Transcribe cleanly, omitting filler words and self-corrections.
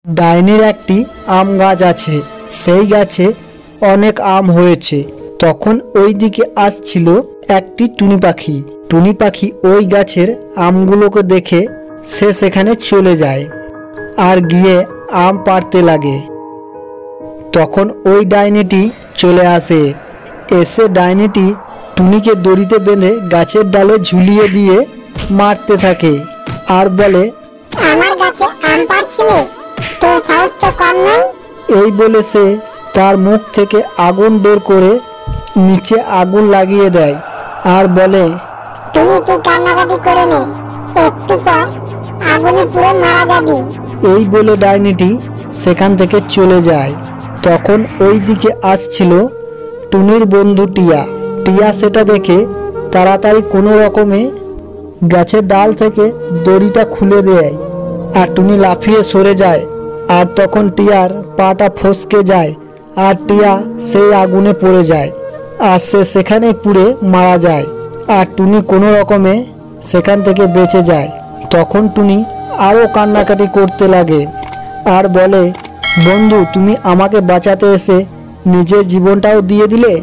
ডাইনির একটি আম গাছ আছে। সেই গাছে অনেক আম হয়েছে। তখন ওই দিকে আসছিল একটি টুনি পাখি। টুনি পাখি ওই গাছের আমগুলোকে দেখে সে সেখানে চলে যায় আর গিয়ে আম পাড়তে লাগে। তখন ওই ডাইনিটি চলে আসে। এসে ডাইনিটি টুনিকে দড়িতে বেঁধে গাছের ডালে ঝুলিয়ে দিয়ে মারতে থাকে আর বলে, আমার গাছে আম পাড়ছিস? তোর সাহস তো কম নয়। এই বলে সে তার মুখ থেকে আগুন বের করে নিচে আগুন লাগিয়ে দেয় আর বলে, তুই কান্নাকাটি করে নে, একটু পর আগুনে পুড়ে মারা যাবি। এই বলে ডাইনিটি সেখান থেকে চলে যায়। তখন ওই দিকে আসছিল টুনির বন্ধু টিয়া। টিয়া সেটা দেখে তাড়াতাড়ি কোনো রকমে গাছের ডাল থেকে দড়িটা খুলে দেয় আর টুনি লাফিয়ে সরে যায়। আর তখন টিয়ার পাটা ফসকে যায় আর টিয়া সেই আগুনে পড়ে যায় আর সে সেখানে পুড়ে মারা যায়। আর টুনি কোনো রকমে সেখান থেকে বেঁচে যায়। তখন টুনি আরও কান্নাকাটি করতে লাগে আর বলে, বন্ধু, তুমি আমাকে বাঁচাতে এসে নিজের জীবনটাও দিয়ে দিলে।